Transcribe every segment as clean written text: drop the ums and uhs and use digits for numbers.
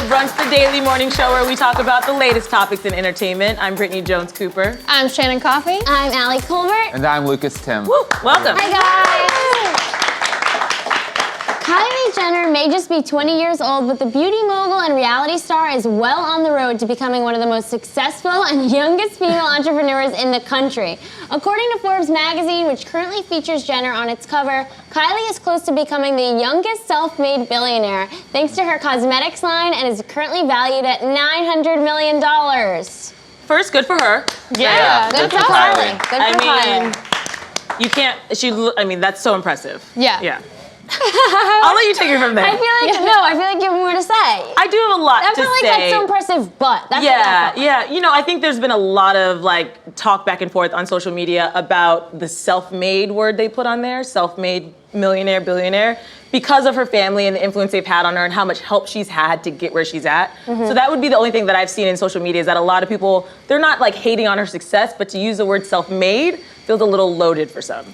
Brunch, the daily morning show where we talk about the latest topics in entertainment. I'm Brittany Jones-Cooper. I'm Shannon Coffey. I'm Allie Colbert. And I'm Lucas Tim. Woo, welcome. Hi, guys. Kylie Jenner may just be 20 years old, but the beauty mogul and reality star is well on the road to becoming one of the most successful and youngest female entrepreneurs in the country. According to Forbes magazine, which currently features Jenner on its cover, Kylie is close to becoming the youngest self-made billionaire thanks to her cosmetics line and is currently valued at $900 million. First, good for her. Yeah, good for Kylie. Good for Kylie. You can't, that's so impressive. Yeah. I'll let you take it from there. I feel like you have more to say. I do have a lot to say. I feel like that's so impressive, but that's what I felt like. You know, I think there's been a lot of talk back and forth on social media about the self-made word they put on there, self-made millionaire, billionaire, because of her family and the influence they've had on her and how much help she's had to get where she's at. Mm-hmm. So that would be the only thing that I've seen in social media is that a lot of people, they're not hating on her success, but to use the word self-made feels a little loaded for some.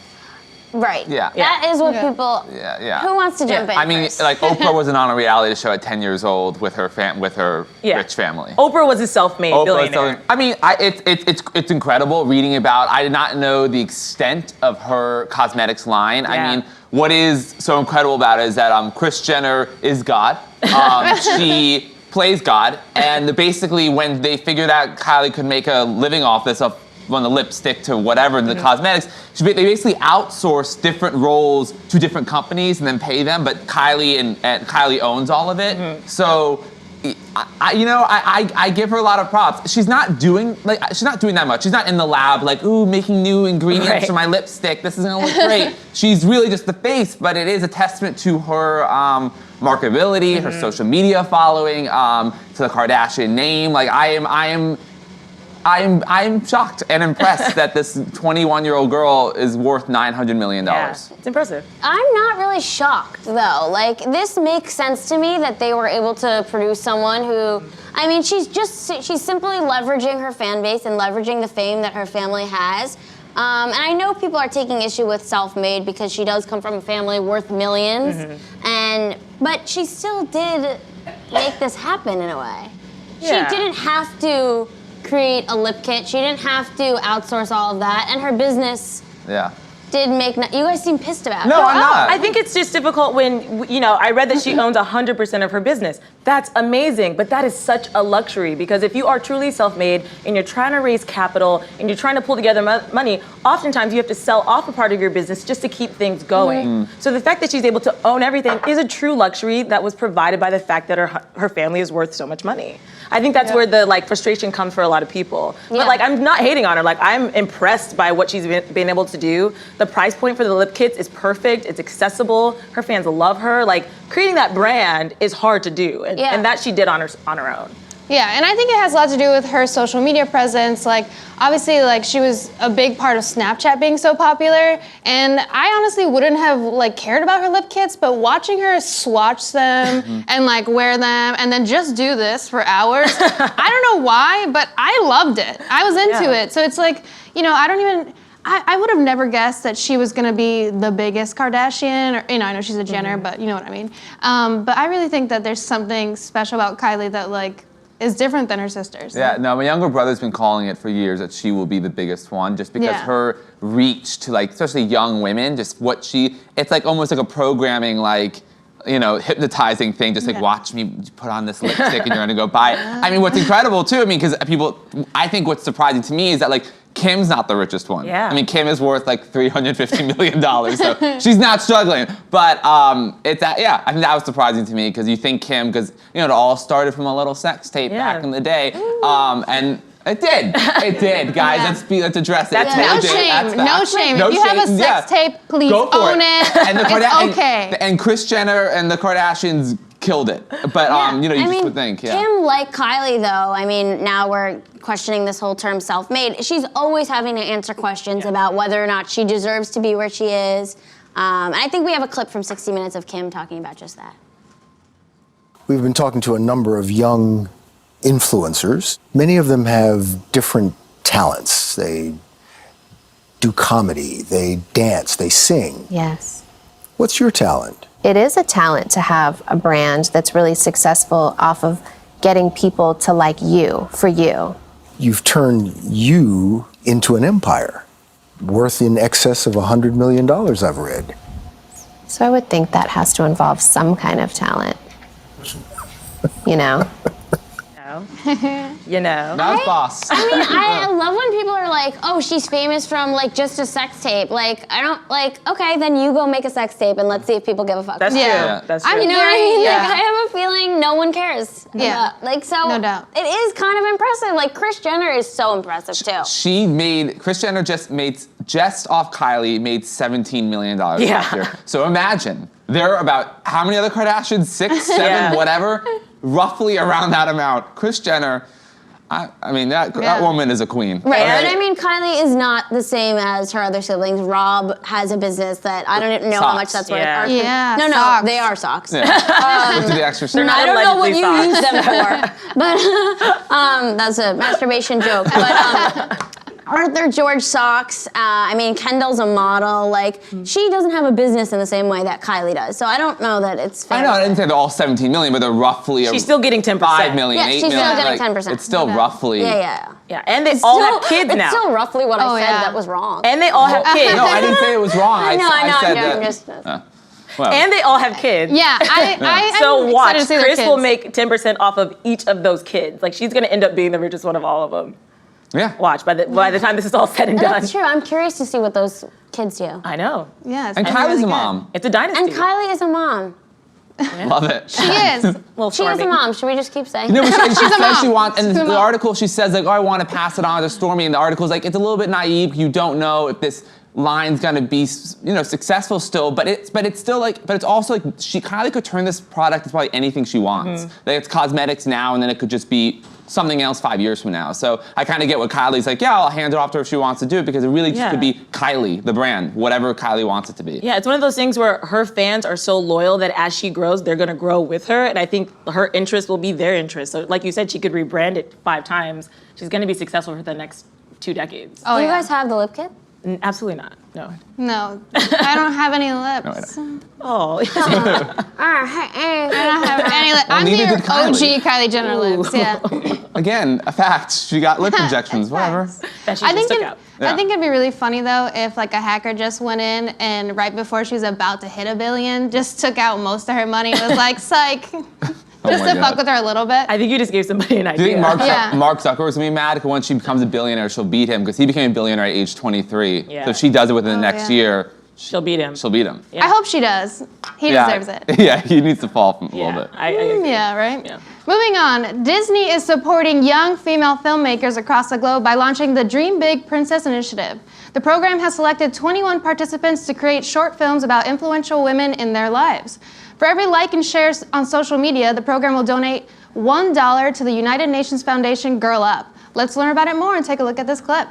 Right. Yeah. That is what people. Yeah. Who wants to jump in? I mean, first? Oprah wasn't on a reality show at 10 years old with her rich family. Oprah was a self-made billionaire. It's incredible reading about. I did not know the extent of her cosmetics line. Yeah. I mean, what is so incredible about it is that Kris Jenner is God. She plays God, and basically when they figured out Kylie could make a living off this, from the lipstick to whatever, the cosmetics, they basically outsource different roles to different companies and then pay them, but Kylie and Kylie owns all of it. Mm-hmm. So, I give her a lot of props. She's not doing that much. She's not in the lab making new ingredients for my lipstick. This is gonna look great. She's really just the face, but it is a testament to her marketability, her social media following, to the Kardashian name. I'm shocked and impressed that this 21-year-old girl is worth $900 million. Yeah, it's impressive. I'm not really shocked, though. This makes sense to me that they were able to produce someone who, she's simply leveraging her fan base and leveraging the fame that her family has. And I know people are taking issue with self-made because she does come from a family worth millions. Mm-hmm. But she still did make this happen in a way. Yeah. She didn't have to create a lip kit. She didn't have to outsource all of that, and her business did make. You guys seem pissed about it. No, I'm not. I think it's just difficult when I read that she owns 100% of her business. That's amazing, but that is such a luxury because if you are truly self-made and you're trying to raise capital and you're trying to pull together money, oftentimes you have to sell off a part of your business just to keep things going. Mm-hmm. So the fact that she's able to own everything is a true luxury that was provided by the fact that her family is worth so much money. I think that's where the frustration comes for a lot of people. Yeah. But I'm not hating on her. I'm impressed by what she's been able to do. The price point for the lip kits is perfect. It's accessible. Her fans love her. Creating that brand is hard to do, and that she did on her own. Yeah, and I think it has a lot to do with her social media presence. Obviously, she was a big part of Snapchat being so popular, and I honestly wouldn't have cared about her lip kits, but watching her swatch them and wear them and then just do this for hours, I don't know why, but I loved it. I was into it. So it's I would have never guessed that she was gonna be the biggest Kardashian, or I know she's a Jenner, but you know what I mean. But I really think that there's something special about Kylie that is different than her sisters. Yeah, no, my younger brother's been calling it for years that she will be the biggest one, just because her reach to especially young women, just it's almost like a programming hypnotizing thing, just watch me put on this lipstick and you're gonna go buy it. What's incredible too, because I think what's surprising to me is that Kim's not the richest one. Yeah. Kim is worth $350 million, so she's not struggling. But I think that was surprising to me because you think Kim, because it all started from a little sex tape back in the day, and it did, guys. Let's address it. That's no shame. No shame. If you have a sex tape, please own it. And it's okay. And Kris Jenner and the Kardashians killed it. But you just would think, Kim, like Kylie, though, I mean, now we're questioning this whole term self-made. She's always having to answer questions about whether or not she deserves to be where she is. And I think we have a clip from 60 Minutes of Kim talking about just that. We've been talking to a number of young influencers. Many of them have different talents. They do comedy, they dance, they sing. Yes. What's your talent? It is a talent to have a brand that's really successful off of getting people to like you, for you. You've turned you into an empire, worth in excess of $100 million, I've read. So I would think that has to involve some kind of talent. You know? You know. Now boss. I mean, I love when people are like, oh, she's famous from like just a sex tape. Like, I don't like, okay, then you go make a sex tape and let's see if people give a fuck. That's true. That's true. You know what I mean? Yeah. Like, I have a feeling no one cares. Yeah. Like, so No doubt. it is kind of impressive. Like, Kris Jenner is so impressive too. Kris Jenner just off Kylie made $17 million last year. So imagine, there are about how many other Kardashians? 6, 7, whatever? Roughly around that amount. Kris Jenner, I mean, that woman is a queen. Right, and I mean, Kylie is not the same as her other siblings. Rob has a business that I don't even know how much that's worth. Yeah, No, socks. they are socks. Yeah. What do the extra They're not I don't know what you allegedly use them for, but that's a masturbation joke. But Arthur George socks. I mean, Kendall's a model. Like, she doesn't have a business in the same way that Kylie does. So I don't know that it's fair. I know, I didn't say they're all 17 million, but they're roughly She's still getting 10%. 5 million, Yeah, 8 she's million. still getting like, 10%. It's still roughly. Yeah. Yeah, and they all have kids now. It's still roughly what I said yeah. that was wrong. And they all have kids. No, I didn't say it was wrong. I know, I said I'm that. just. Well, And they all have kids. Yeah, So I'm watch, excited to see their Kris will kids. make 10% off of each of those kids. Like, she's gonna end up being the richest one of all of them. yeah. Watch, by the time this is all said and done. That's true. I'm curious to see what those kids do. I know. Yes. And it's Kylie's really a good. mom. It's a dynasty. And Kylie is a mom. Love it. She is. Well, She is a mom. Should we just keep saying? No, but she says mom. she wants, and She's a the mom. article she says like, oh, I want to pass it on to Stormy, and the article's like, it's a little bit naive. You don't know if this line's gonna be, successful still, but it's also like Kylie could turn this product into probably anything she wants. Like, it's cosmetics now, and then it could just be something else 5 years from now. So I kind of get what Kylie's like, yeah, I'll hand it off to her if she wants to do it, because it really just could be Kylie, the brand, whatever Kylie wants it to be. Yeah, it's one of those things where her fans are so loyal that as she grows, they're gonna grow with her, and I think her interest will be their interest. So like you said, she could rebrand it 5 times. She's gonna be successful for the next 2 decades. Oh, Do you yeah. guys have the lip kit? Absolutely not, no. No, I don't have any lips. Oh, I don't have any lips. I'm neither your did Kylie. OG Kylie Jenner lips. Yeah. Again, a fact. She got lip injections, whatever. that she I just think took it, out. I think it'd be really funny though if like a hacker just went in and right before she was about to hit $1 billion, just took out most of her money and was like, psych, just my to God. fuck with her a little bit. I think you just gave somebody an Do idea. you think Yeah. Mark Zuckerberg's gonna be mad? Because once she becomes a billionaire, she'll beat him, because he became a billionaire at age 23. Yeah. So if she does it within the next yeah. year, She'll beat him. she'll beat him. Yeah. I hope she does. He deserves it. Yeah, he needs to fall from a Yeah, little bit. I agree. Yeah, right? Yeah. Moving on, Disney is supporting young female filmmakers across the globe by launching the Dream Big Princess Initiative. The program has selected 21 participants to create short films about influential women in their lives. For every like and share on social media, the program will donate $1 to the United Nations Foundation Girl Up. Let's learn about it more and take a look at this clip.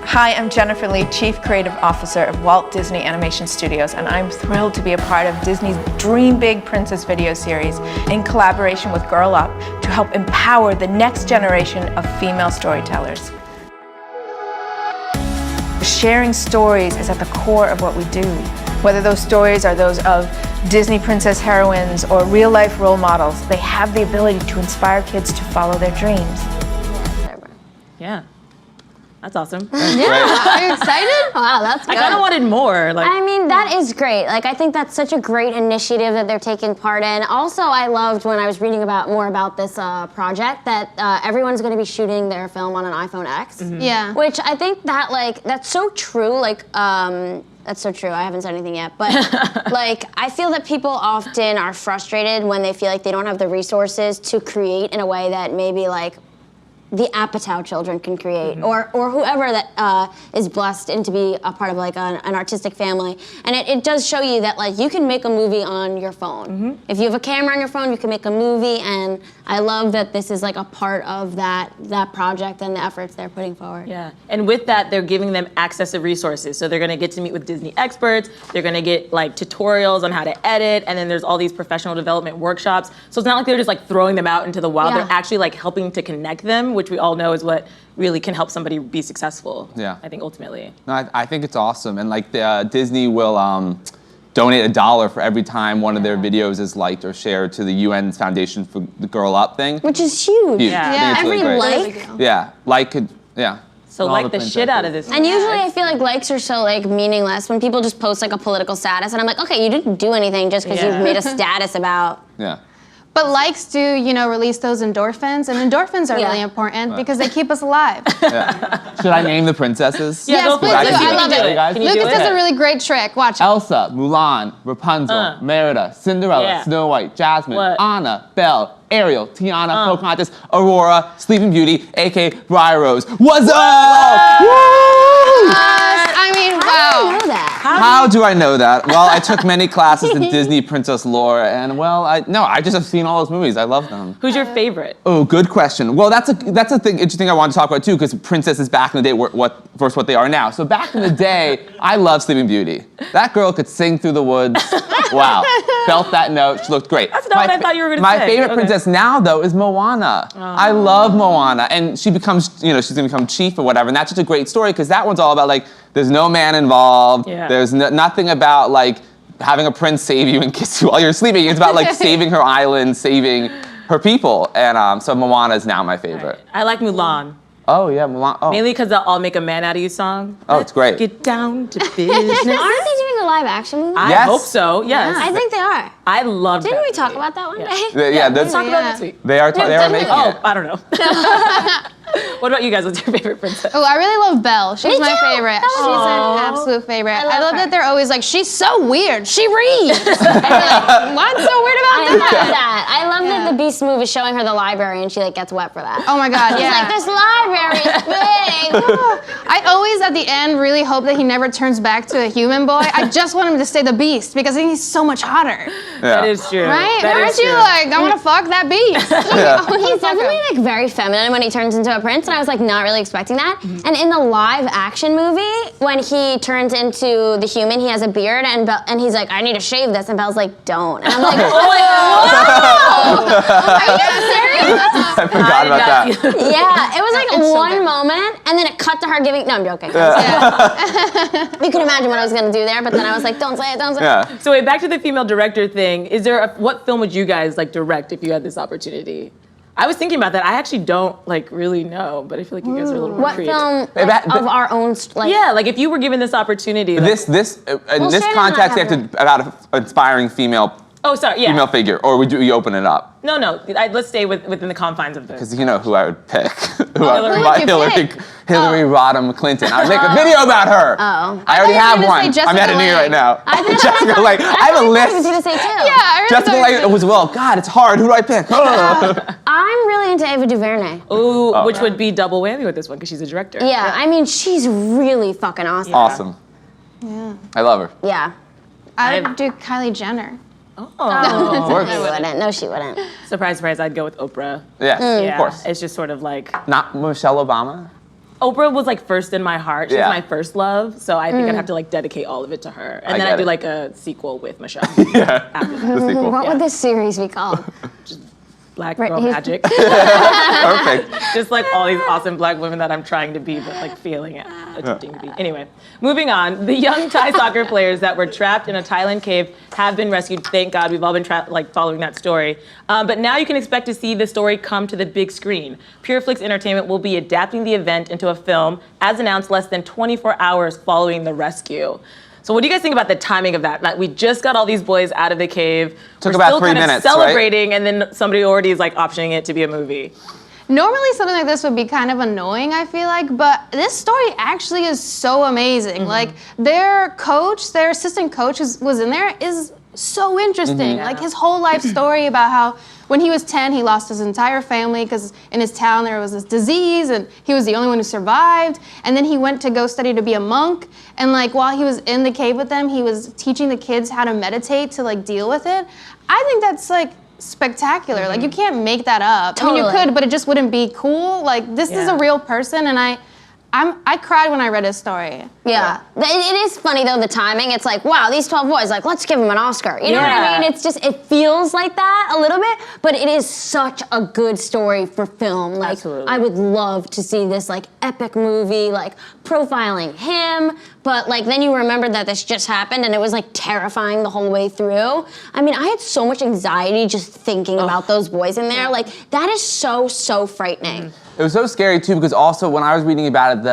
Hi, I'm Jennifer Lee, Chief Creative Officer of Walt Disney Animation Studios, and I'm thrilled to be a part of Disney's Dream Big Princess video series in collaboration with Girl Up to help empower the next generation of female storytellers. Sharing stories is at the core of what we do, whether those stories are those of Disney princess heroines or real-life role models. They have the ability to inspire kids to follow their dreams. Yeah. That's awesome. Are you excited? Wow, that's good. I kind of wanted more. Like, I mean, that is great. Like, I think that's such a great initiative that they're taking part in. Also, I loved when I was reading more about this project that everyone's going to be shooting their film on an iPhone X. Yeah. Which I think that, like, that's so true. Like, that's so true. I haven't said anything yet. But, like, I feel that people often are frustrated when they feel like they don't have the resources to create in a way that maybe, like, the Apatow children can create, or whoever that is blessed into be a part of like an artistic family. And it does show you that like you can make a movie on your phone. If you have a camera on your phone, you can make a movie, and I love that this is like a part of that project and the efforts they're putting forward. Yeah, and with that, they're giving them access to resources. So they're gonna get to meet with Disney experts, they're gonna get like tutorials on how to edit, and then there's all these professional development workshops. So it's not like they're just like throwing them out into the wild, Yeah. they're actually like helping to connect them, which we all know is what really can help somebody be successful. Yeah. I think ultimately. No, I think it's awesome, and like Disney will donate $1 for every time one of their videos is liked or shared to the UN's Foundation for the Girl Up thing. Which is huge. Huge. Yeah. I think it's Every really great. like. Yeah, like could, yeah. So All like the shit out of princesses. this. And usually I feel like likes are so like meaningless when people just post like a political status, and I'm like, okay, you didn't do anything just because Yeah. you made a status about. Yeah. But likes do, release those endorphins, and endorphins are Yeah. really important because they keep us alive. Should I name the princesses? Yeah, Yes, go for please it. do. can I do love it. it. You guys? Can you do Lucas it? does a really great trick. Watch. Elsa, Mulan, Rapunzel, Merida, Cinderella, Yeah. Snow White, Jasmine, What? Anna, Belle, Ariel, Tiana, Pocahontas, Aurora, Sleeping Beauty, aka Briar Rose. What's up? Woo! I mean, I wow. know that. How do I know that? Well, I took many classes in Disney princess lore, and well, I just have seen all those movies. I love them. Who's your favorite? Oh, good question. Well, that's a thing, interesting I want to talk about too, because princesses back in the day were versus what they are now. So back in the day, I loved Sleeping Beauty. That girl could sing through the woods. Wow, felt that note. She looked great. That's not what I thought you were gonna My say. favorite Okay. princess now, though, is Moana. I love Moana, and she becomes, she's gonna become chief or whatever, and that's just a great story because that one's all about like, there's no man involved. Yeah. There's nothing about like having a prince save you and kiss you while you're sleeping. It's about like saving her island, saving her people, and so Moana is now my favorite. I like Mulan. Oh yeah, Mulan. Oh, Mainly because the I'll Make a Man Out of You song. Oh, it's great. Get down to business. Aren't they doing a live action movie? I Yes. hope so, yes. I think they are. I loved Didn't that we talk movie. about that one Yeah. day? yeah, Let's talk Yeah. about it next week. they are making Oh, it. I don't know. What about you guys? What's your favorite princess? Oh, I really love Belle. She's Me my too. favorite. That was She's me. an absolute favorite. I I love love her. that they're always like, she's so weird. She reads. And you're like, what's so weird I about love that? that. I love Yeah. that the Beast movie is showing her the library and she like gets wet for that. Oh my God, She's yeah. like, this library is big. I always, at the end, really hope that he never turns back to a human boy. I just want him to stay the beast because I think he's so much hotter. That is true. Right? That Aren't is you true. like, I want to fuck that beast? He's definitely like very feminine when he turns into a prince, and I was like not really expecting that. And in the live action movie, when he turns into the human, he has a beard, and he's like, I need to shave this, and Belle's like, don't. And I'm like, are you serious? I forgot about that. Yeah, it was like It's so one good. moment, and then it cut to her giving. No, I'm joking. You can imagine what I was gonna do there, but then I was like, don't say it, don't say it. Yeah. So wait, back to the female director thing. Is there what film would you guys like direct if you had this opportunity? I was thinking about that. I actually don't like really know, but I feel like you guys are a little more What creative. film Hey, like, that- of our own? Like, Yeah, like if you were given this opportunity. Like, In this Shannon context, you and I have to about an inspiring female oh, sorry. Yeah. female figure, or would you open it up? No. Let's stay within the confines of this. Because you know who I would pick. Hillary. Who would you pick? Hillary Rodham Clinton. I would make a video about her. Oh. I already you were have gonna one. say I'm Jessica editing it Lange. right now. I think Jessica Lange. I have a I was list. gonna say too. Yeah, I really Jessica thought you Lange were- was well. God, it's hard. Who do I pick? I'm really into Ava DuVernay. Ooh, which would be double whammy with this one because she's a director. Yeah, I mean, she's really fucking awesome. Awesome. Yeah. I love her. Yeah. I would do Kylie Jenner. No, Works. she wouldn't. No, she wouldn't. Surprise, surprise, I'd go with Oprah. Yes, Yeah, of course. It's just sort of like Not Michelle Obama. Oprah was like first in my heart. She's Yeah. my first love, so I think I'd have to like dedicate all of it to her, and I then get I'd do it. like a sequel with Michelle. Yeah. After that. The sequel. What would this series be called? Black Right, girl he's- magic. Perfect. Just like all these awesome black women that I'm trying to be, but like failing at attempting to be. Anyway, moving on. The young Thai soccer players that were trapped in a Thailand cave have been rescued. Thank God, we've all been following that story. But now you can expect to see the story come to the big screen. Pureflix Entertainment will be adapting the event into a film, as announced less than 24 hours following the rescue. So what do you guys think about the timing of that? Like we just got all these boys out of the cave. Took We're about still 3 kind of minutes, right? celebrating, and then somebody already is like optioning it to be a movie. Normally something like this would be kind of annoying, I feel like, but this story actually is so amazing. Like their coach, their assistant coach was in there is so interesting. Like his whole life story about how when he was 10, he lost his entire family because in his town there was this disease and he was the only one who survived. And then he went to go study to be a monk. And like while he was in the cave with them, he was teaching the kids how to meditate to like deal with it. I think that's like spectacular. Like you can't make that up. Totally. I mean, you could, but it just wouldn't be cool. Like this is a real person, and I cried when I read his story. Yeah. It is funny though, the timing. It's like, wow, these 12 boys, like, let's give them an Oscar. You know what I mean? It's just, it feels like that a little bit, but it is such a good story for film. Like, Absolutely. I would love to see this like epic movie, like profiling him, but like then you remember that this just happened and it was like terrifying the whole way through. I mean, I had so much anxiety just thinking about those boys in there. Like, that is so, so frightening. It was so scary too because also when I was reading about it,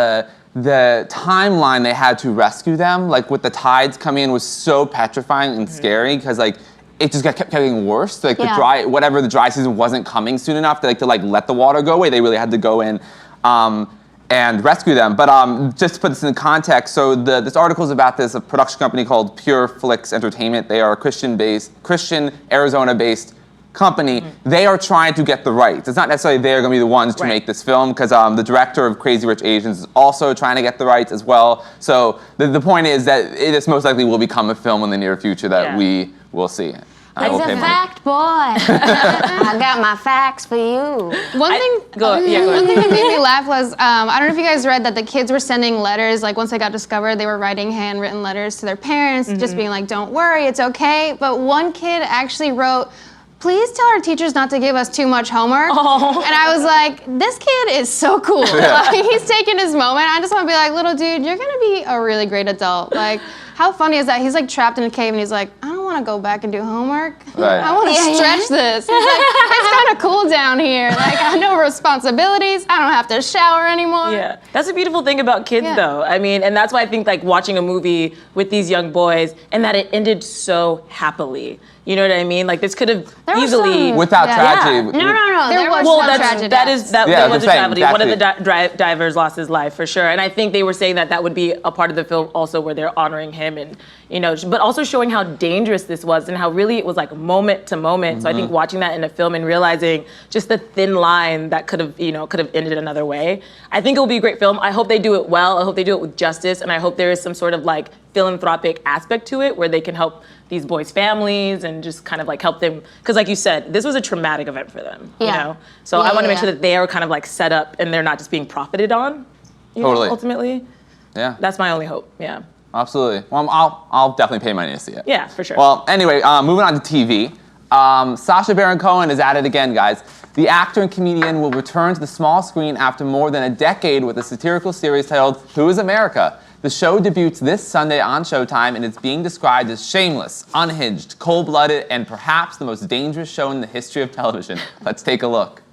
the timeline they had to rescue them, like with the tides coming in, was so petrifying and scary because like it just kept getting worse. Like the dry season wasn't coming soon enough to let the water go away. They really had to go in and rescue them. But just to put this in context, so this article is about a production company called Pure Flix Entertainment. They are a Christian Arizona-based company. They are trying to get the rights. It's not necessarily they're going to be the ones to make this film because the director of Crazy Rich Asians is also trying to get the rights as well. So the point is that this most likely will become a film in the near future that we will see. He's a fact boy. I got my facts for you. One thing that made me laugh was, I don't know if you guys read that the kids were sending letters, like once they got discovered, they were writing handwritten letters to their parents, just being like, don't worry, it's okay. But one kid actually wrote, please tell our teachers not to give us too much homework. Oh. And I was like, this kid is so cool. Like, he's taking his moment. I just want to be like, little dude, you're gonna be a really great adult. Like, how funny is that? He's like trapped in a cave and he's like, I don't want to go back and do homework. Right. I want to stretch this. He's like, it's kind of cool down here. Like, I know responsibilities. I don't have to shower anymore. Yeah, that's a beautiful thing about kids, though. I mean, and that's why I think like watching a movie with these young boys and that it ended so happily. You know what I mean? Like this could have easily without tragedy. No. There was well, some tragedy. that was a tragedy. Exactly. One of the divers lost his life for sure, and I think they were saying that would be a part of the film also where they're honoring him and but also showing how dangerous this was and how really it was like moment to moment. So I think watching that in a film and realizing just the thin line that could have ended another way. I think it will be a great film. I hope they do it well. I hope they do it with justice, and I hope there is some sort of like philanthropic aspect to it where they can help these boys' families and just kind of like help them, because like you said, this was a traumatic event for them, you know? So I want to make sure that they are kind of like set up and they're not just being profited on, you know, ultimately. Yeah. That's my only hope, Absolutely. Well, I'll definitely pay money to see it. Yeah, for sure. Well, anyway, moving on to TV. Sacha Baron Cohen is at it again, guys. The actor and comedian will return to the small screen after more than a decade with a satirical series titled Who is America? The show debuts this Sunday on Showtime, and it's being described as shameless, unhinged, cold-blooded, and perhaps the most dangerous show in the history of television. Let's take a look.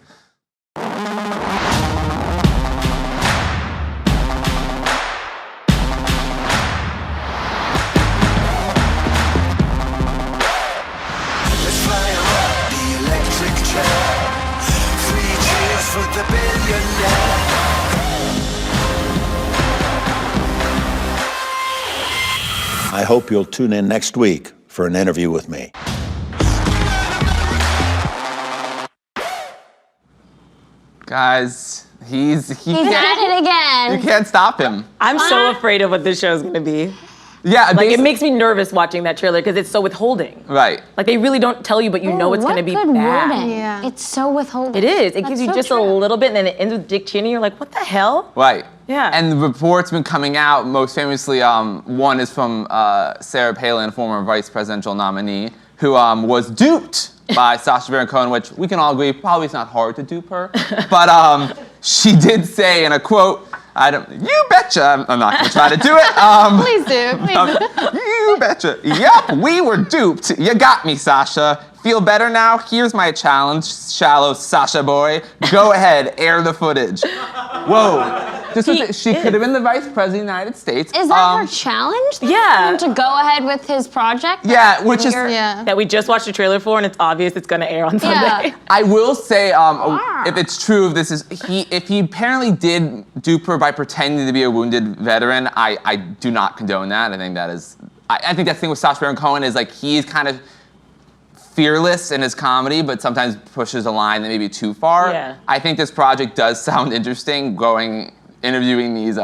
I hope you'll tune in next week for an interview with me. Guys, he's at it again. You can't stop him. I'm so afraid of what this show's gonna be. Yeah, like it makes me nervous watching that trailer because it's so withholding. Right. Like they really don't tell you, but you know it's gonna be bad. Wording. Yeah. It's so withholding. It is. It gives you just a little bit, and then it ends with Dick Cheney. You're like, what the hell? Right. Yeah. And the reports been coming out. Most famously, one is from Sarah Palin, former vice presidential nominee, who was duped by Sacha Baron Cohen, which we can all agree probably it's not hard to dupe her. But she did say in a quote, you betcha. I'm not gonna try to do it. Please do. You betcha. Yep, we were duped. You got me, Sasha. Feel better now? Here's my challenge, shallow Sasha boy. Go ahead, air the footage. Whoa. She could have been the vice president of the United States. Is that her challenge? Yeah. To go ahead with his project? Yeah, which is that we just watched the trailer for, and it's obvious it's gonna air on Sunday. I will say, if it's true, if he apparently did dupe her by pretending to be a wounded veteran, I do not condone that. I think that is, I think that's the thing with Sacha Baron Cohen is like he's kind of fearless in his comedy, but sometimes pushes a line that may be too far. Yeah. I think this project does sound interesting, interviewing these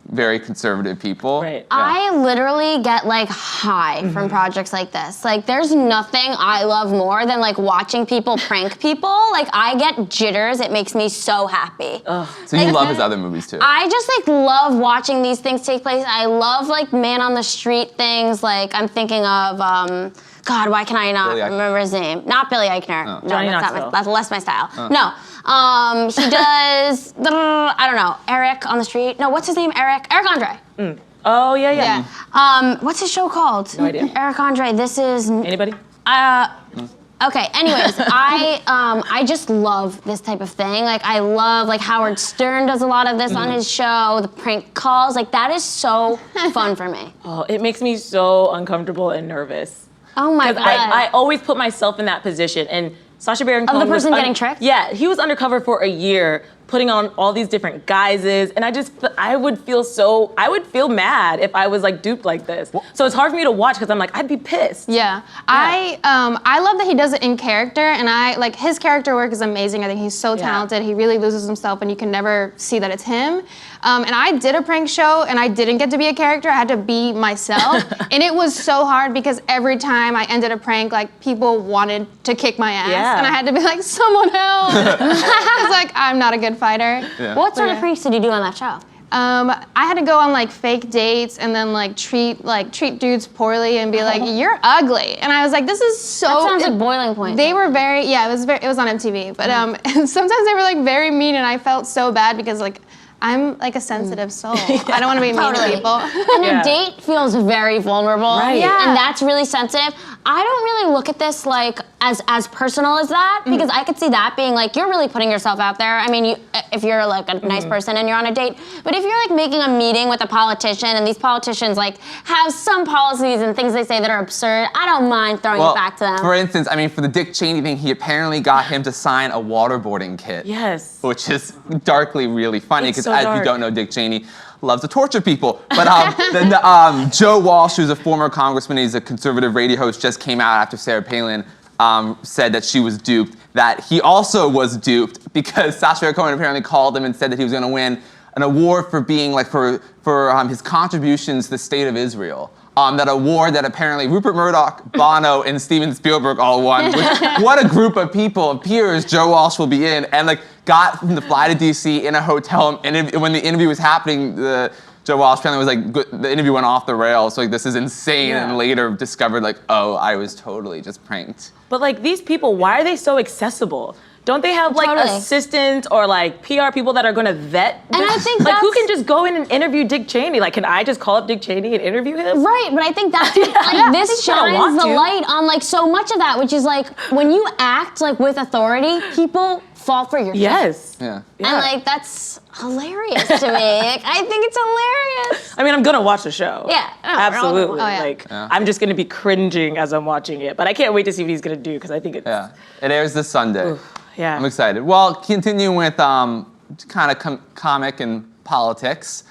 very conservative people. Right. I literally get like high from projects like this. Like there's nothing I love more than like watching people prank people. Like I get jitters. It makes me so happy. So you love his other movies too. I just like love watching these things take place. I love like man on the street things. Like I'm thinking of God, why can I not remember his name? Not Billy Eichner. No, Johnny that's Knoxville. that's less my style. No. He does, I don't know, Eric on the street. No, what's his name? Eric Andre. Oh, yeah. What's his show called? No idea. Eric Andre, this is... Anybody? Okay, anyways, I just love this type of thing. Like, I love, like, Howard Stern does a lot of this on his show, the prank calls. Like, that is so fun for me. Oh, it makes me so uncomfortable and nervous. Oh my God. I always put myself in that position. And Sacha Baron Cohen the person getting tricked? Yeah, he was undercover for a year, putting on all these different guises, and I would feel mad if I was like duped like this. So it's hard for me to watch because I'm like, I'd be pissed. Yeah. I love that he does it in character, and I like his character work is amazing. I think he's so talented. He really loses himself, and you can never see that it's him. And I did a prank show, and I didn't get to be a character. I had to be myself, and it was so hard because every time I ended a prank, like people wanted to kick my ass, and I had to be like, someone help. It's like I'm not a good fighter. Yeah. What sort of pranks did you do on that show? I had to go on like fake dates and then like treat dudes poorly and be like, you're ugly. And I was like, this is so. That sounds like Boiling Point. They were very, it was on MTV. But and sometimes they were like very mean, and I felt so bad because like I'm like a sensitive soul. I don't want to be mean to people. And a date feels very vulnerable. Right. Yeah. And that's really sensitive. I don't really look at this like as personal as that, because I could see that being like, you're really putting yourself out there. I mean, if you're like a nice person and you're on a date, but if you're like making a meeting with a politician and these politicians like have some policies and things they say that are absurd, I don't mind throwing it back to them. For instance, I mean, for the Dick Cheney thing, he apparently got him to sign a waterboarding kit. Yes. Which is darkly really funny, because so as dark. you don't know, Dick Cheney loves to torture people. But then Joe Walsh, who's a former congressman, he's a conservative radio host, just came out after Sarah Palin said that she was duped, that he also was duped because Sacha Baron Cohen apparently called him and said that he was going to win an award for being like for his contributions to the state of Israel. That award that apparently Rupert Murdoch, Bono, and Steven Spielberg all won. What a group of people, of peers Joe Walsh will be in, and like got him to fly to DC in a hotel. And when the interview was happening, Joe Walsh apparently was like, the interview went off the rails. So like, this is insane. Yeah. And later discovered like, oh, I was totally just pranked. But like these people, why are they so accessible? Don't they have like assistants or like PR people that are going to vet? And I think like who can just go in and interview Dick Cheney? Like, can I just call up Dick Cheney and interview him? Right, but I think that's like this I don't shines want the to. light on like so much of that, which is like when you act like with authority, people fall for your shit. Yes. Yeah. And like that's hilarious to me. Like, I think it's hilarious. I mean, I'm gonna watch the show. Yeah, no, absolutely. Oh, yeah. Like, I'm just gonna be cringing as I'm watching it, but I can't wait to see what he's gonna do because I think it's. Yeah. It airs this Sunday. Yeah. I'm excited. Well, continuing with kind of comic and politics.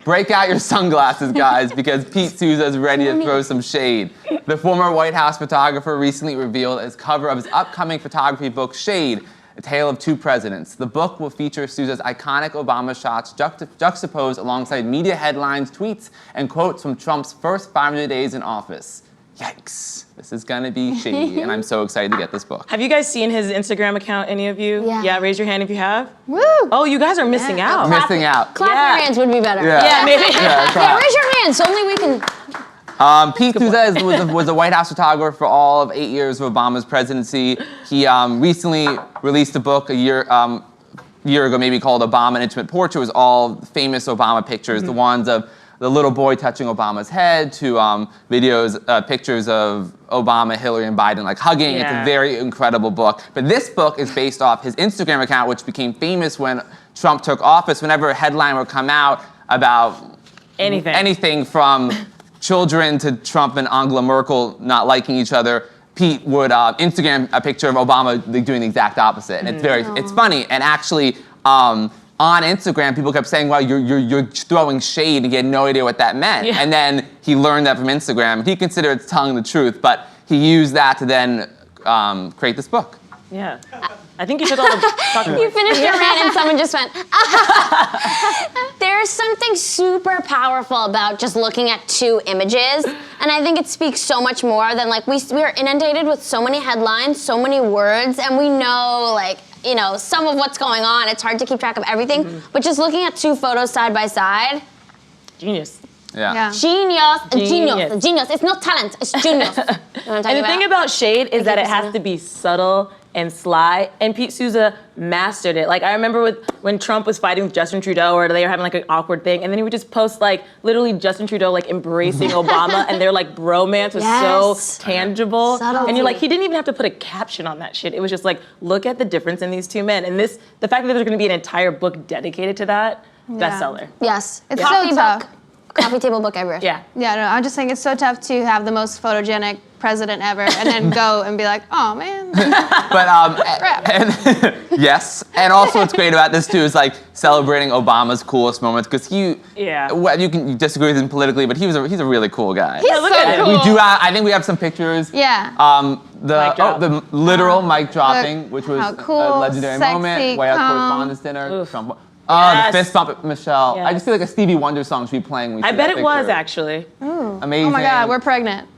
Break out your sunglasses, guys, because Pete Souza is ready to throw some shade. The former White House photographer recently revealed his cover of his upcoming photography book, Shade, A Tale of Two Presidents. The book will feature Souza's iconic Obama shots juxtaposed alongside media headlines, tweets, and quotes from Trump's first 500 days in office. Yikes. This is gonna be shady, and I'm so excited to get this book. Have you guys seen his Instagram account, any of you? Yeah. Yeah, raise your hand if you have. Woo! Oh, you guys are missing out. Missing out. Clap Yeah. your hands would be better. Yeah, maybe. Yeah, raise your hands. Only we can. Pete Souza was a White House photographer for all of 8 years of Obama's presidency. He recently released a book a year ago, maybe called Obama: An Intimate Portrait. It was all famous Obama pictures, the ones of the little boy touching Obama's head, to pictures of Obama, Hillary, and Biden like hugging. Yeah. It's a very incredible book. But this book is based off his Instagram account, which became famous when Trump took office. Whenever a headline would come out about anything from children to Trump and Angela Merkel not liking each other, Pete would Instagram a picture of Obama doing the exact opposite. And it's funny. And actually, on Instagram, people kept saying, "Well, you're throwing shade," and he had no idea what that meant. Yeah. And then he learned that from Instagram. He considered telling the truth, but he used that to then create this book. Yeah. I think you should all talk about You it. finished your rant and someone just went, There's something super powerful about just looking at two images. And I think it speaks so much more than like, we are inundated with so many headlines, so many words, and we know like, you know, some of what's going on. It's hard to keep track of everything. But just looking at two photos side by side, Genius. Yeah. Genius. It's not talent, it's genius. You know what I'm And talking the thing about shade is that it has to be subtle and sly, and Pete Souza mastered it. Like I remember when Trump was fighting with Justin Trudeau, or they were having like an awkward thing, and then he would just post like literally Justin Trudeau like embracing Obama, and their like bromance was so tangible. Subtlety. And you're like, he didn't even have to put a caption on that shit. It was just like, look at the difference in these two men, and the fact that there's going to be an entire book dedicated to that, bestseller. Yes. It's Coffee so tough. book. Coffee table book everywhere. Yeah. Yeah, no, I'm just saying it's so tough to have the most photogenic president ever and then go and be like, oh man. But and yes, and also what's great about this too is like celebrating Obama's coolest moments because you can disagree with him politically, but he's a really cool guy. He's so at him. cool. We do. I think we have some pictures. Yeah. The Mic drop. the literal mic dropping, which was how cool, a legendary sexy, moment. White House calm. Correspondents' Dinner. Trump. Yes. The fist bump at Michelle. Yes. I just feel like a Stevie Wonder song should be playing. When we I see bet that it was picture. actually. Amazing. Oh my God, we're pregnant.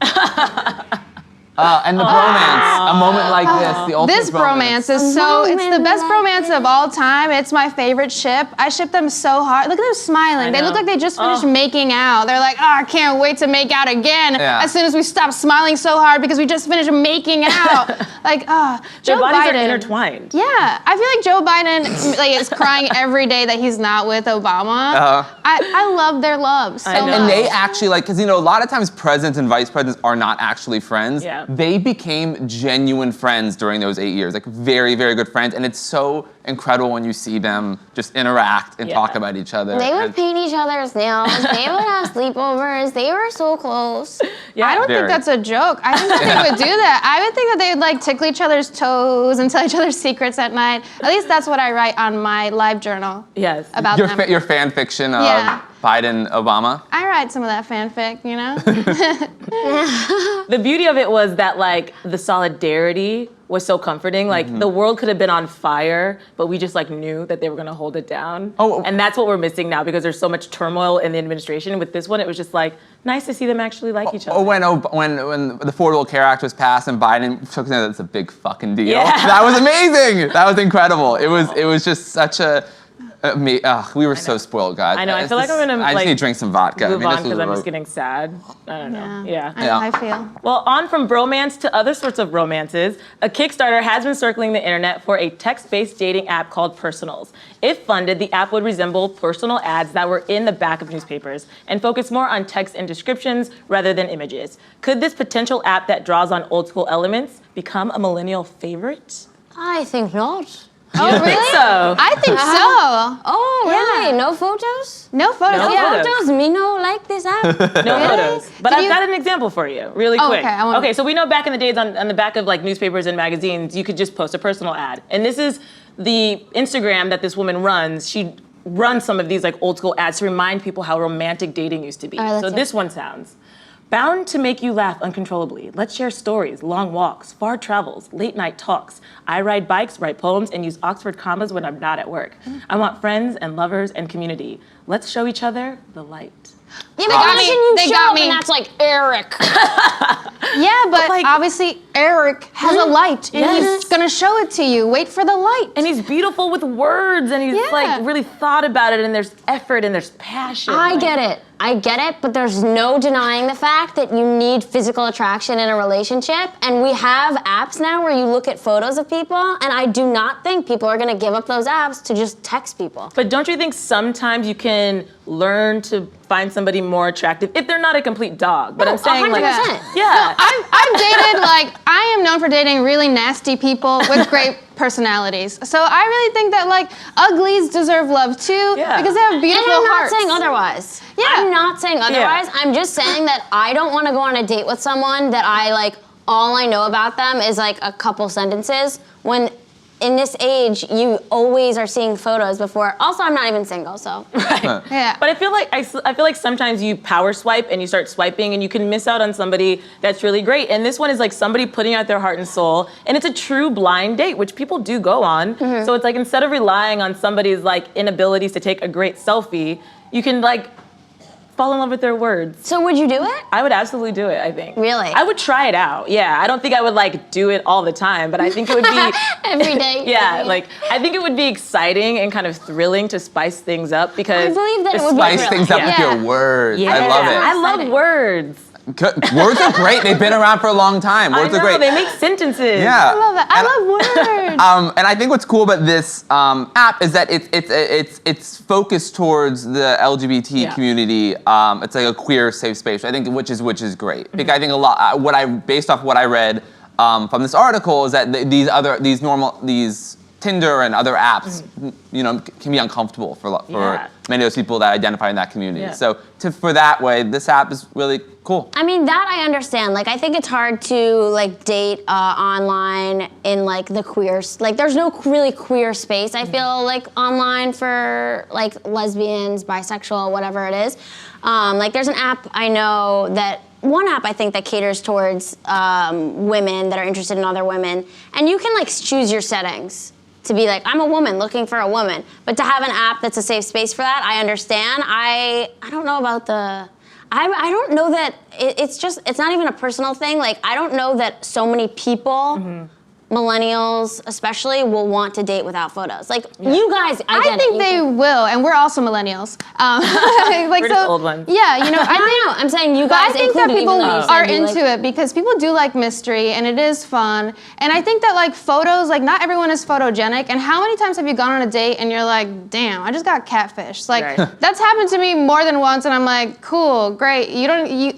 And the bromance, a moment like this, the ultimate This bromance is it's the best bromance of all time. It's my favorite ship. I ship them so hard. Look at them smiling. They look like they just finished making out. They're like, oh, I can't wait to make out again. Yeah. As soon as we stop smiling so hard because we just finished making out. Like, Joe Their bodies Biden. are intertwined. Yeah, I feel like Joe Biden like is crying every day that he's not with Obama. I love their love so much. And they actually like, because you know, a lot of times presidents and vice presidents are not actually friends. Yeah. They became genuine friends during those 8 years, like very, very good friends. And it's so incredible when you see them just interact and talk about each other. They would paint each other's nails. They would have sleepovers. They were so close. Yeah. I don't think that's a joke. I think that they would do that. I would think that they would like tickle each other's toes and tell each other secrets at night. At least that's what I write on my live journal. Yes. About your, them. your fan fiction of Biden, Obama. I write some of that fanfic, you know? The beauty of it was that like the solidarity was so comforting. Like the world could have been on fire, but we just like knew that they were gonna hold it down. And that's what we're missing now because there's so much turmoil in the administration. With this one, it was just like nice to see them actually like each other. When the Affordable Care Act was passed and Biden took it, that's a big fucking deal. Yeah. That was amazing. That was incredible. It was just such a. We were so spoiled, guys. I know. I feel like I'm gonna I just like need to drink some vodka. move on this because was I'm just getting sad. I don't know. Yeah. I feel. Well, on from bromance to other sorts of romances, a Kickstarter has been circling the internet for a text-based dating app called Personals. If funded, the app would resemble personal ads that were in the back of newspapers and focus more on text and descriptions rather than images. Could this potential app that draws on old school elements become a millennial favorite? I think not. Oh, really? So. I think so. Oh, really? No photos? No photos. No yeah. photos. Me no like this app. No photos. But I've you- got an example for you, really Oh, quick. okay, I wanna- Okay, so we know back in the days on the back of like newspapers and magazines, you could just post a personal ad. And this is the Instagram that this woman runs. She runs some of these like old school ads to remind people how romantic dating used to be. All right, let's So hear this one sounds, bound to make you laugh uncontrollably. Let's share stories, long walks, far travels, late night talks. I ride bikes, write poems, and use Oxford commas when I'm not at work. I want friends and lovers and community. Let's show each other the light. Yeah, They but got how me. can you They show got up me. and that's like Eric? Yeah, but like- obviously Eric has a light and Yes. he's gonna show it to you. Wait for the light. And he's beautiful with words, and he's Yeah. like really thought about it, and there's effort and there's passion. I Like, get it, but there's no denying the fact that you need physical attraction in a relationship. And we have apps now where you look at photos of people, and I do not think people are gonna give up those apps to just text people. But don't you think sometimes you can learn to find somebody more attractive if they're not a complete dog? But No, I'm saying like, 100%. yeah. I've dated I am known for dating really nasty people with great personalities. So I really think that like uglies deserve love too because they have And beautiful I'm not hearts. saying otherwise. Yeah. I'm not saying otherwise. Yeah. I'm just saying that I don't want to go on a date with someone that I like all I know about them is like a couple sentences when in this age, you always are seeing photos before. Also, I'm not even single, so. Yeah. But I feel like sometimes you power swipe and you start swiping and you can miss out on somebody that's really great. And this one is like somebody putting out their heart and soul, and it's a true blind date, which people do go on. So it's like instead of relying on somebody's like inabilities to take a great selfie, you can like fall in love with their words. So would you do it? I would absolutely do it, I think. Really? I would try it out, yeah. I don't think I would like do it all the time, but I think it would be Every day. yeah, like I think it would be exciting and kind of thrilling to spice things up because I believe that it would be Spice thrilling. things up Yeah. with your words. yeah. I love it. I love words. Words are great. They've been around for a long time. Words I know, are great. they make sentences. Yeah. I love that. I love words. And I think what's cool about this app is that it's focused towards the LGBT Yeah. community. It's like a queer safe space. I think which is great because I think a lot. Based off what I read from this article is that these Tinder and other apps, can be uncomfortable for Yeah. many of those people that identify in that community. Yeah. So for that way, this app is really cool. I mean, that I understand. Like, I think it's hard to like date online in like the queer, like there's no really queer space, I feel like online for like lesbians, bisexual, whatever it is. Like there's an app I know one app I think that caters towards women that are interested in other women. And you can like choose your settings to be like, I'm a woman looking for a woman. But to have an app that's a safe space for that, I understand. I don't know about I don't know that it's not even a personal thing. Like, I don't know that so many people, millennials especially, will want to date without photos. Like, you guys, I think they will, and we're also millennials. Like, We're just old ones. Yeah, I think. No, I'm saying you But guys I think that included, people even though you said are you into it because people do like mystery and it is fun. And I think that like photos, like not everyone is photogenic. And how many times have you gone on a date and you're like, damn, I just got catfished? Like that's happened to me more than once, and I'm like, cool, great.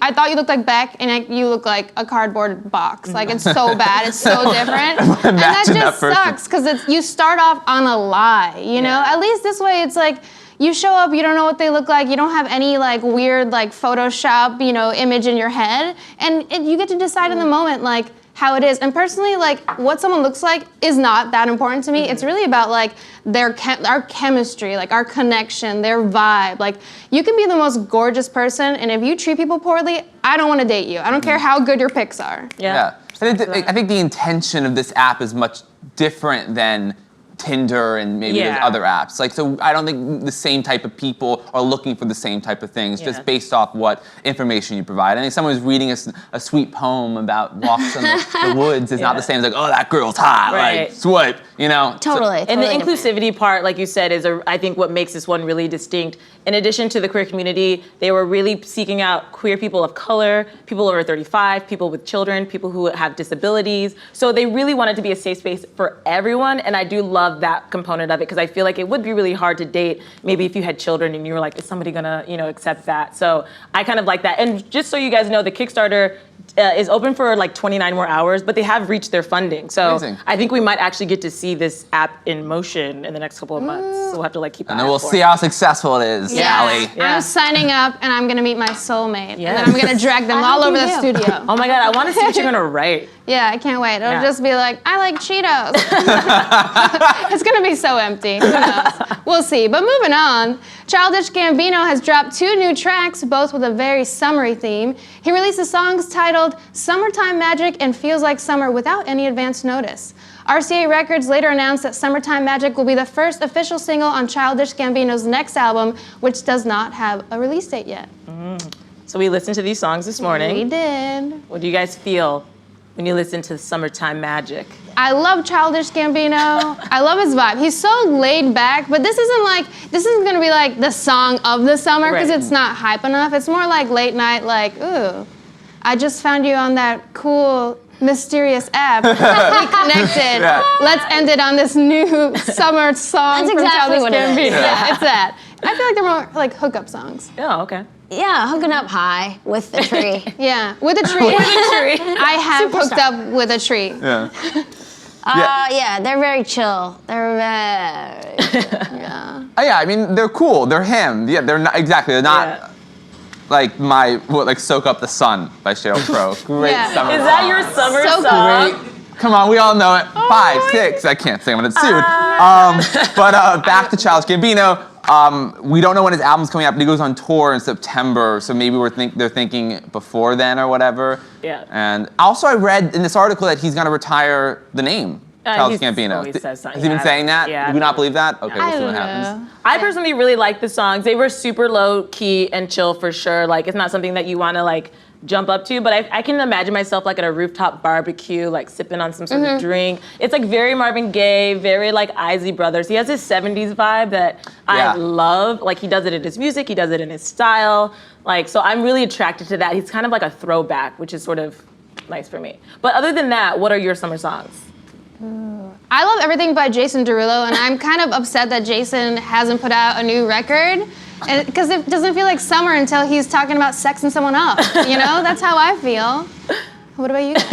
I thought you looked like Beck, and you look like a cardboard box. Like it's so bad, it's so different, and that Imagine just that person. sucks because you start off on a lie. At least this way, it's like. You show up, you don't know what they look like, you don't have any like weird like Photoshop, image in your head, and you get to decide in the moment like how it is. And personally, like what someone looks like is not that important to me. It's really about like our chemistry, like our connection, their vibe. Like you can be the most gorgeous person, and if you treat people poorly, I don't want to date you. I don't care how good your pics are. Yeah. I think the intention of this app is much different than Tinder and maybe those other apps. Like, so I don't think the same type of people are looking for the same type of things just based off what information you provide. I think someone who's reading a sweet poem about walks in the woods is not the same as like, oh, that girl's hot, Right. like, swipe, Totally. And the totally inclusivity part, like you said, is I think what makes this one really distinct. In addition to the queer community, they were really seeking out queer people of color, people over 35, people with children, people who have disabilities. So they really wanted to be a safe space for everyone, and I do love that component of it because I feel like it would be really hard to date maybe if you had children and you were like, is somebody gonna, accept that? So I kind of like that. And just so you guys know, the Kickstarter is open for like 29 more hours, but they have reached their funding. So Amazing. I think we might actually get to see this app in motion in the next couple of months. So we'll have to keep an and eye then we'll out for see it. how successful it is, Allie. Yeah. I'm signing up, and I'm gonna meet my soulmate, and Yes. then I'm gonna drag them all over the studio. Oh my God, I want to see what you're gonna write. Yeah, I can't wait. It'll Yeah. just be like, I like Cheetos. It's gonna be so empty. Who knows? We'll see. But moving on, Childish Gambino has dropped 2 new tracks, both with a very summery theme. He released the songs titled Summertime Magic and Feels Like Summer without any advance notice. RCA Records later announced that Summertime Magic will be the first official single on Childish Gambino's next album, which does not have a release date yet. So we listened to these songs this morning. We did. What do you guys feel when you listen to Summertime Magic? I love Childish Gambino. I love his vibe. He's so laid back, but this isn't gonna be like the song of the summer because Right. it's not hype enough. It's more like late night, like, ooh, I just found you on that cool, mysterious app. We connected. Let's end it on this new summer song That's from exactly Childish what it is. Gambino. Yeah, it's that. I feel like they're more like hookup songs. Oh, okay. Yeah, hooking up high with the tree. Yeah, with a tree. I have hooked up with a tree. Yeah. Yeah, they're very chill. They're very Yeah, I mean, they're cool. They're him. Yeah, they're not, exactly. They're not like soak up the sun by Sheryl Crow. Great Yeah. summer Is that song. your summer So song? Great Come on, we all know it. 5, 6. I can't say I'm gonna get sued. But back to Childish Gambino. We don't know when his album's coming out, but he goes on tour in September, so maybe they're thinking before then or whatever. Yeah. And also, I read in this article that he's gonna retire the name. Childish He's Gambino. always says something. Has he been saying that? Yeah. Do we not believe that? Okay, we'll see what don't happens. I personally really like the songs. They were super low key and chill for sure. Like, it's not something that you want to like jump up to, but I can imagine myself like at a rooftop barbecue, like sipping on some sort of drink. It's like very Marvin Gaye, very like Isley Brothers. He has this 70s vibe that I love. Like, he does it in his music, he does it in his style. Like, so I'm really attracted to that. He's kind of like a throwback, which is sort of nice for me. But other than that, what are your summer songs? I love everything by Jason Derulo, and I'm kind of upset that Jason hasn't put out a new record, because it doesn't feel like summer until he's talking about sexing someone up. You know, that's how I feel. What about you guys?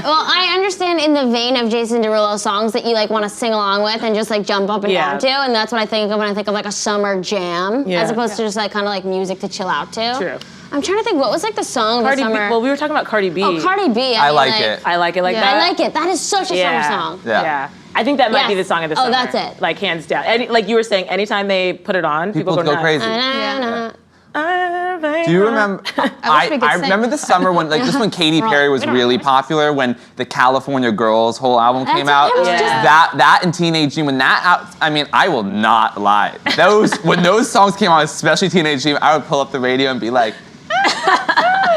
Well, I understand in the vein of Jason Derulo songs that you like want to sing along with and just like jump up and down to, and that's what I think of when I think of like a summer jam, as opposed to just like kind of like music to chill out to. True. I'm trying to think, what was like the song Cardi of the B. summer? Well, we were talking about Cardi B. Oh, Cardi B. I like it. I like it like that. I like it. That is such a summer song. Yeah. I think that might be Yes. the song of the Oh, summer. that's it. Like, hands down. Like you were saying, anytime they put it on, people go nuts. crazy. Do you remember? I remember the summer when, like, just when Katy Perry was really popular, when the California Girls whole album came out. That and Teenage Dream, when that out, I mean, I will not lie. When those songs came out, especially Teenage Dream, I would pull up the radio and be like,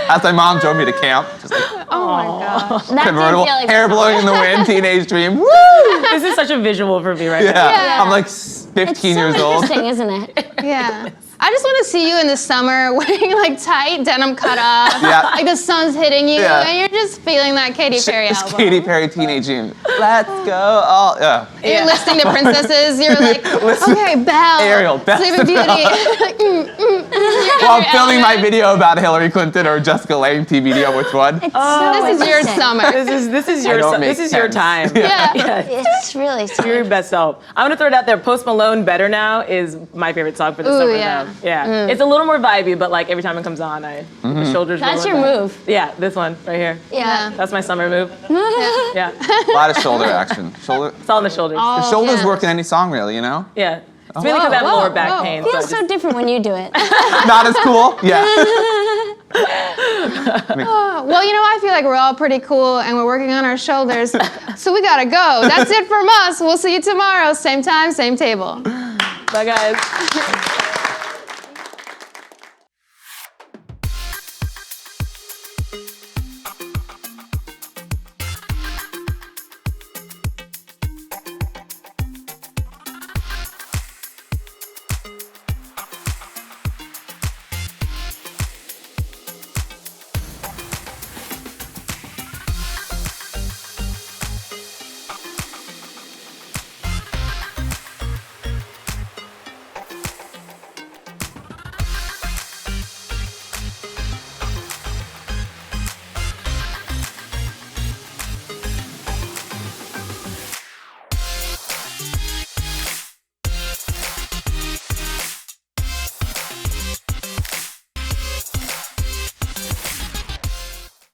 as my mom drove me to camp, just like, Oh my gosh. convertible, hair blowing in the wind, Teenage Dream, woo! This is such a visual for me right now. Yeah, I'm like 15 years old. It's so interesting, isn't it? Yeah. I just want to see you in the summer wearing like tight denim cut off, like the sun's hitting you, and you're just feeling that Katy Perry It's album. Katy Perry Teenage Dream. Let's go. Oh, yeah. You're listening to princesses. You're like, okay, Belle, Ariel, Belle. Sleeping Beauty. While filming my video about Hillary Clinton or Jessica Lange TBD, which one? This is your summer. This is your time. It's really Your best self. I'm gonna throw it out there. Post Malone, Better Now is my favorite song for the summer. yeah. Though. Yeah. It's a little more vibey, but like every time it comes on, the shoulders. That's roll your back. move. Yeah, this one right here. Yeah. That's my summer move. Yeah. A lot of shoulder action. Shoulder. It's all in the shoulders. The shoulders work in any song, really, you know? Yeah. It's mainly because I have lower back pain. It feels so different when you do it. Not as cool? Yeah. Well, you know, I feel like we're all pretty cool and we're working on our shoulders. So we gotta go. That's it from us. We'll see you tomorrow. Same time, same table. Bye, guys.